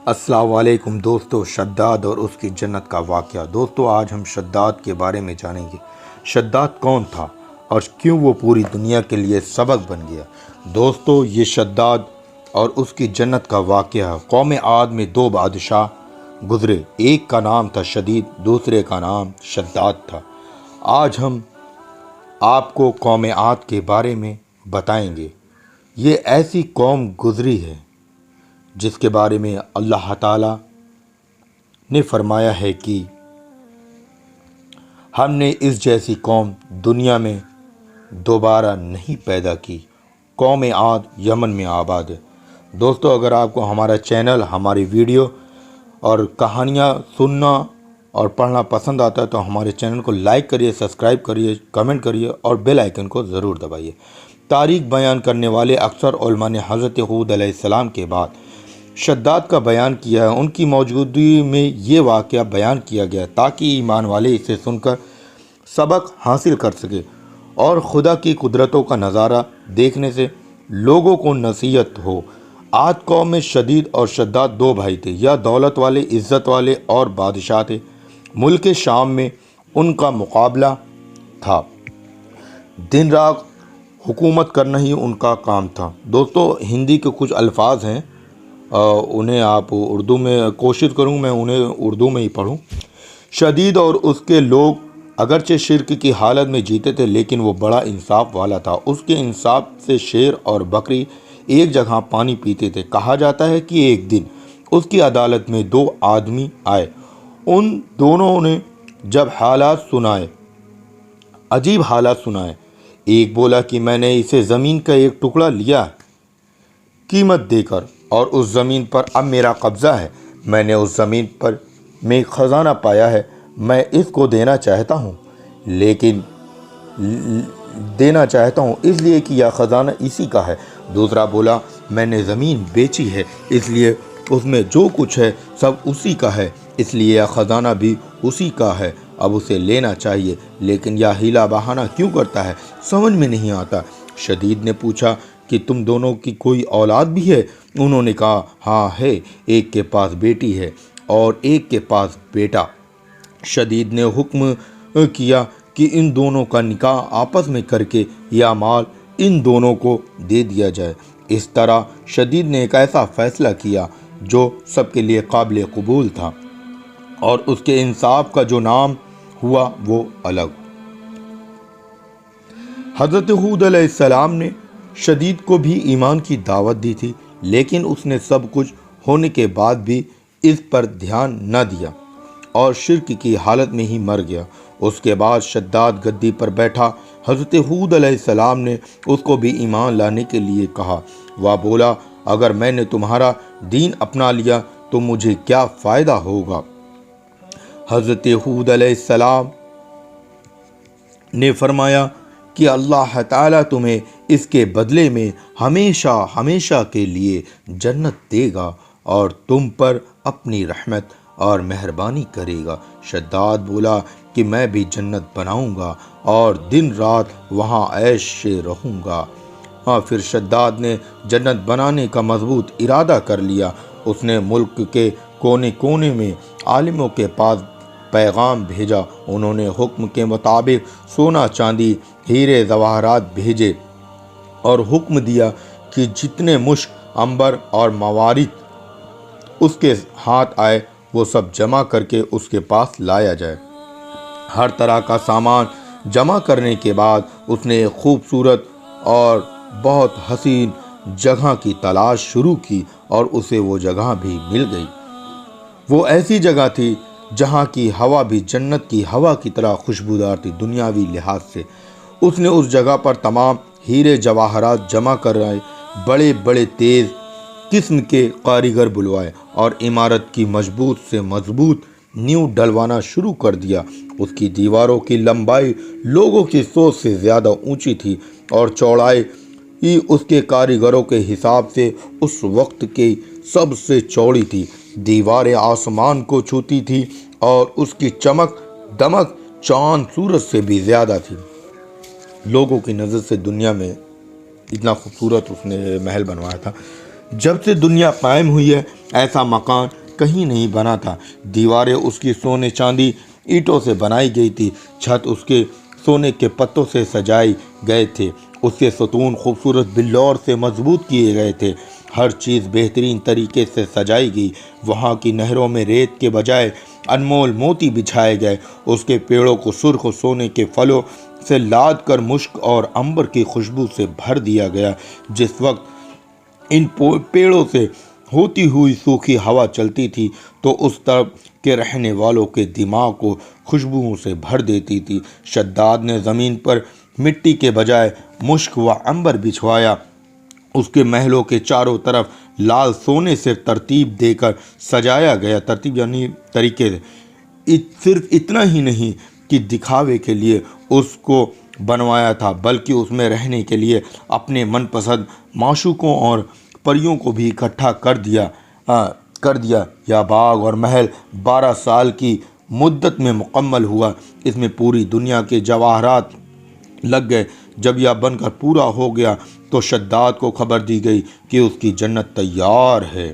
السلام علیکم دوستو، شداد اور اس کی جنت کا واقعہ۔ دوستو آج ہم شداد کے بارے میں جانیں گے۔ شداد کون تھا اور کیوں وہ پوری دنیا کے لیے سبق بن گیا؟ دوستو یہ شداد اور اس کی جنت کا واقعہ ہے۔ قوم عاد میں دو بادشاہ گزرے، ایک کا نام تھا شدید، دوسرے کا نام شداد تھا۔ آج ہم آپ کو قوم عاد کے بارے میں بتائیں گے۔ یہ ایسی قوم گزری ہے جس کے بارے میں اللہ تعالیٰ نے فرمایا ہے کہ ہم نے اس جیسی قوم دنیا میں دوبارہ نہیں پیدا کی۔ قوم عاد یمن میں آباد ہے۔ دوستو اگر آپ کو ہمارا چینل، ہماری ویڈیو اور کہانیاں سننا اور پڑھنا پسند آتا ہے تو ہمارے چینل کو لائک کریے، سبسکرائب کریے، کمنٹ کریے اور بیل آئیکن کو ضرور دبائیے۔ تاریخ بیان کرنے والے اکثر علماء نے حضرت ہود علیہ السلام کے بعد شداد کا بیان کیا ہے۔ ان کی موجودگی میں یہ واقعہ بیان کیا گیا تاکہ ایمان والے اسے سن کر سبق حاصل کر سکے اور خدا کی قدرتوں کا نظارہ دیکھنے سے لوگوں کو نصیحت ہو۔ عاد قوم میں شدید اور شداد دو بھائی تھے۔ یہ دولت والے، عزت والے اور بادشاہ تھے۔ ملک شام میں ان کا مقابلہ تھا۔ دن رات حکومت کرنا ہی ان کا کام تھا۔ دوستو ہندی کے کچھ الفاظ ہیں، انہیں آپ اردو میں کوشش کروں میں انہیں اردو میں ہی پڑھوں۔ شدید اور اس کے لوگ اگرچہ شرک کی حالت میں جیتے تھے لیکن وہ بڑا انصاف والا تھا۔ اس کے انصاف سے شیر اور بکری ایک جگہ پانی پیتے تھے۔ کہا جاتا ہے کہ ایک دن اس کی عدالت میں دو آدمی آئے۔ ان دونوں نے جب عجیب حالات سنائے۔ ایک بولا کہ میں نے اسے زمین کا ایک ٹکڑا لیا قیمت دے کر اور اس زمین پر اب میرا قبضہ ہے۔ میں نے اس زمین پر میں خزانہ پایا ہے، میں اس کو دینا چاہتا ہوں اس لیے کہ یہ خزانہ اسی کا ہے۔ دوسرا بولا میں نے زمین بیچی ہے، اس لیے اس میں جو کچھ ہے سب اسی کا ہے، اس لیے یہ خزانہ بھی اسی کا ہے، اب اسے لینا چاہیے، لیکن یہ ہیلا بہانہ کیوں کرتا ہے، سمجھ میں نہیں آتا۔ شدید نے پوچھا کہ تم دونوں کی کوئی اولاد بھی ہے؟ انہوں نے کہا ہاں ہے، ایک کے پاس بیٹی ہے اور ایک کے پاس بیٹا۔ شدید نے حکم کیا کہ ان دونوں کا نکاح آپس میں کر کے یا مال ان دونوں کو دے دیا جائے۔ اس طرح شدید نے ایک ایسا فیصلہ کیا جو سب کے لیے قابل قبول تھا اور اس کے انصاف کا جو نام ہوا وہ الگ۔ حضرت ہود علیہ السلام نے شدید کو بھی ایمان کی دعوت دی تھی، لیکن اس نے سب کچھ ہونے کے بعد بھی اس پر دھیان نہ دیا اور شرک کی حالت میں ہی مر گیا۔ اس کے بعد شداد گدی پر بیٹھا۔ حضرت ہود علیہ السلام نے اس کو بھی ایمان لانے کے لیے کہا۔ وہ بولا اگر میں نے تمہارا دین اپنا لیا تو مجھے کیا فائدہ ہوگا؟ حضرت ہود علیہ السلام نے فرمایا کہ اللہ تعالیٰ تمہیں اس کے بدلے میں ہمیشہ ہمیشہ کے لیے جنت دے گا اور تم پر اپنی رحمت اور مہربانی کرے گا۔ شداد بولا کہ میں بھی جنت بناؤں گا اور دن رات وہاں عیش سے رہوں گا۔ پھر شداد نے جنت بنانے کا مضبوط ارادہ کر لیا۔ اس نے ملک کے کونے کونے میں عالموں کے پاس پیغام بھیجا۔ انہوں نے حکم کے مطابق سونا، چاندی، ہیرے، جواہرات بھیجے اور حکم دیا کہ جتنے مشک، عنبر اور موارد اس کے ہاتھ آئے وہ سب جمع کر کے اس کے پاس لایا جائے۔ ہر طرح کا سامان جمع کرنے کے بعد اس نے ایک خوبصورت اور بہت حسین جگہ کی تلاش شروع کی اور اسے وہ جگہ بھی مل گئی۔ وہ ایسی جگہ تھی جہاں کی ہوا بھی جنت کی ہوا کی طرح خوشبودار تھی۔ دنیاوی لحاظ سے اس نے اس جگہ پر تمام ہیرے جواہرات جمع کرائے، بڑے بڑے تیز قسم کے کاریگر بلوائے اور عمارت کی مضبوط سے مضبوط نیو ڈلوانا شروع کر دیا۔ اس کی دیواروں کی لمبائی لوگوں کی سوچ سے زیادہ اونچی تھی اور چوڑائی اس کے کاریگروں کے حساب سے اس وقت کی سب سے چوڑی تھی۔ دیواریں آسمان کو چھوتی تھی اور اس کی چمک دمک چاند سورج سے بھی زیادہ تھی۔ لوگوں کی نظر سے دنیا میں اتنا خوبصورت اس نے محل بنوایا تھا۔ جب سے دنیا قائم ہوئی ہے ایسا مکان کہیں نہیں بنا تھا۔ دیواریں اس کی سونے چاندی اینٹوں سے بنائی گئی تھی، چھت اس کے سونے کے پتوں سے سجائے گئے تھے، اس کے ستون خوبصورت بلور سے مضبوط کیے گئے تھے، ہر چیز بہترین طریقے سے سجائی گئی۔ وہاں کی نہروں میں ریت کے بجائے انمول موتی بچھائے گئے، اس کے پیڑوں کو سرخ سونے کے پھلوں سے لاد کر مشک اور عنبر کی خوشبو سے بھر دیا گیا۔ جس وقت ان پیڑوں سے ہوتی ہوئی سوکھی ہوا چلتی تھی تو اس طرف کے رہنے والوں کے دماغ کو خوشبوؤں سے بھر دیتی تھی۔ شداد نے زمین پر مٹی کے بجائے مشک و عنبر بچھوایا، اس کے محلوں کے چاروں طرف لال سونے سے ترتیب دے کر سجایا گیا، ترتیب یعنی طریقے سے۔ صرف اتنا ہی نہیں کہ دکھاوے کے لیے اس کو بنوایا تھا، بلکہ اس میں رہنے کے لیے اپنے من پسند معشوقوں اور پریوں کو بھی اکٹھا کر دیا۔ یہ باغ اور محل 12 سال کی مدت میں مکمل ہوا۔ اس میں پوری دنیا کے جواہرات لگ گئے۔ جب یہ بن کر پورا ہو گیا تو شداد کو خبر دی گئی کہ اس کی جنت تیار ہے۔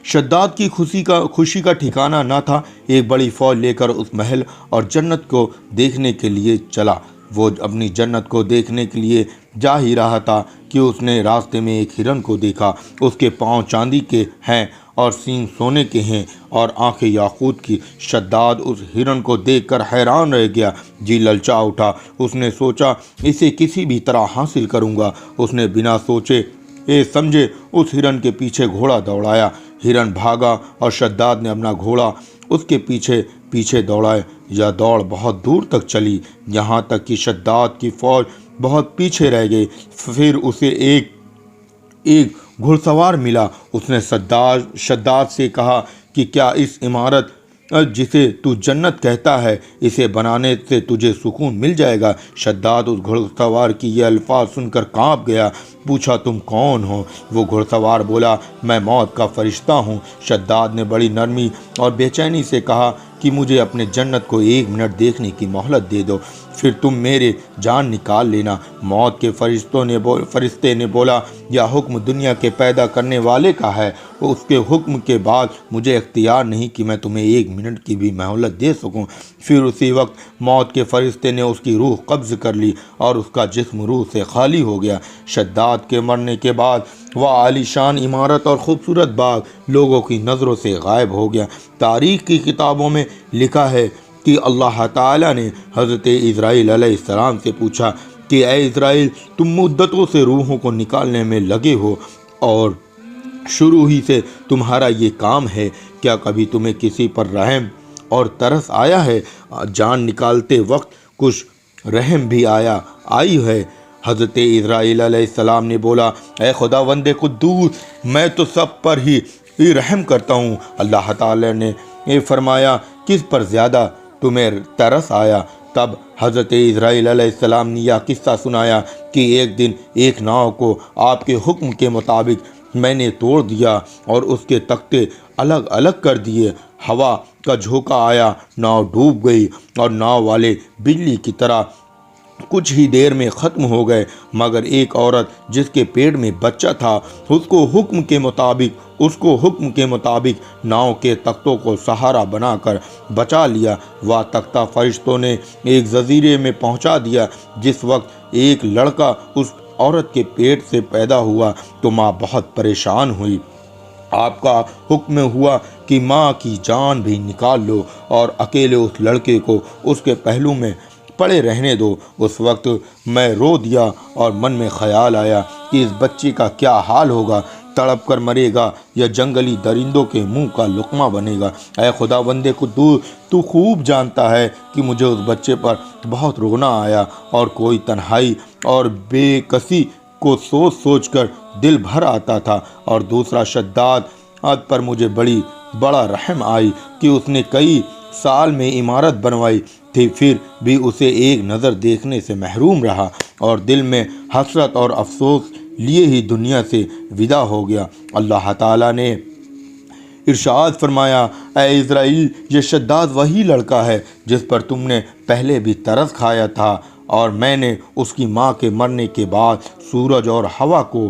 شداد کی خوشی کا ٹھکانہ نہ تھا۔ ایک بڑی فوج لے کر اس محل اور جنت کو دیکھنے کے لیے چلا۔ وہ اپنی جنت کو دیکھنے کے لیے جا ہی رہا تھا کہ اس نے راستے میں ایک ہرن کو دیکھا۔ اس کے پاؤں چاندی کے ہیں اور سینگ سونے کے ہیں اور آنکھیں یاقوت کی۔ شداد اس ہرن کو دیکھ کر حیران رہ گیا، جی للچا اٹھا۔ اس نے سوچا اسے کسی بھی طرح حاصل کروں گا۔ اس نے بنا سوچے سمجھے اس ہرن کے پیچھے گھوڑا دوڑایا۔ ہرن بھاگا اور شداد نے اپنا گھوڑا اس کے پیچھے پیچھے دوڑایا۔ یہ دوڑ بہت دور تک چلی، یہاں تک کہ شداد کی فوج بہت پیچھے رہ گئی۔ پھر اسے ایک گھڑ سوار ملا۔ اس نے شداد سے کہا کہ کیا اس عمارت جسے تو جنت کہتا ہے، اسے بنانے سے تجھے سکون مل جائے گا؟ شداد اس گھڑ سوار کی یہ الفاظ سن کر کانپ گیا۔ پوچھا تم کون ہو؟ وہ گھڑ سوار بولا میں موت کا فرشتہ ہوں۔ شداد نے بڑی نرمی اور بے چینی سے کہا کہ مجھے اپنے جنت کو 1 منٹ دیکھنے کی مہلت دے دو، پھر تم میرے جان نکال لینا۔ موت کے فرشتے نے بولا یہ حکم دنیا کے پیدا کرنے والے کا ہے، اس کے حکم کے بعد مجھے اختیار نہیں کہ میں تمہیں 1 منٹ کی بھی مہلت دے سکوں۔ پھر اسی وقت موت کے فرشتے نے اس کی روح قبض کر لی اور اس کا جسم روح سے خالی ہو گیا۔ شداد کے مرنے کے بعد وہ عالی شان عمارت اور خوبصورت باغ لوگوں کی نظروں سے غائب ہو گیا۔ تاریخ کی کتابوں میں لکھا ہے کہ اللہ تعالیٰ نے حضرت اسرائیل علیہ السلام سے پوچھا کہ اے اسرائیل، تم مدتوں سے روحوں کو نکالنے میں لگے ہو اور شروع ہی سے تمہارا یہ کام ہے، کیا کبھی تمہیں کسی پر رحم اور ترس آیا ہے؟ جان نکالتے وقت کچھ رحم بھی آئی ہے؟ حضرت اسرائیل علیہ السلام نے بولا اے خداوند قدوس، میں تو سب پر ہی رحم کرتا ہوں۔ اللہ تعالی نے فرمایا کس پر زیادہ تمہیں ترس آیا؟ تب حضرت اسرائیل علیہ السلام نے یہ قصہ سنایا کہ ایک دن ایک ناؤ کو آپ کے حکم کے مطابق میں نے توڑ دیا اور اس کے تختے الگ الگ کر دیے۔ ہوا کا جھونکا آیا، ناؤ ڈوب گئی اور ناؤ والے بجلی کی طرح کچھ ہی دیر میں ختم ہو گئے، مگر ایک عورت جس کے پیٹ میں بچہ تھا اس کو حکم کے مطابق ناؤ کے تختوں کو سہارا بنا کر بچا لیا۔ وہ تختہ فرشتوں نے ایک جزیرے میں پہنچا دیا۔ جس وقت ایک لڑکا اس عورت کے پیٹ سے پیدا ہوا تو ماں بہت پریشان ہوئی۔ آپ کا حکم ہوا کہ ماں کی جان بھی نکال لو اور اکیلے اس لڑکے کو اس کے پہلو میں پڑے رہنے دو۔ اس وقت میں رو دیا اور من میں خیال آیا کہ اس بچے کا کیا حال ہوگا، تڑپ کر مرے گا یا جنگلی درندوں کے منہ کا لقمہ بنے گا۔ اے خداوند قدوس، تو خوب جانتا ہے کہ مجھے اس بچے پر بہت رونا آیا اور کوئی تنہائی اور بے کسی کو سوچ سوچ کر دل بھر آتا تھا، اور دوسرا شداد پر مجھے بڑا رحم آئی کہ اس نے کئی سال میں عمارت بنوائی تھی، پھر بھی اسے ایک نظر دیکھنے سے محروم رہا اور دل میں حسرت اور افسوس لیے ہی دنیا سے ودا ہو گیا۔ اللہ تعالیٰ نے ارشاد فرمایا اے اسرائیل، یہ شداد وہی لڑکا ہے جس پر تم نے پہلے بھی ترس کھایا تھا، اور میں نے اس کی ماں کے مرنے کے بعد سورج اور ہوا کو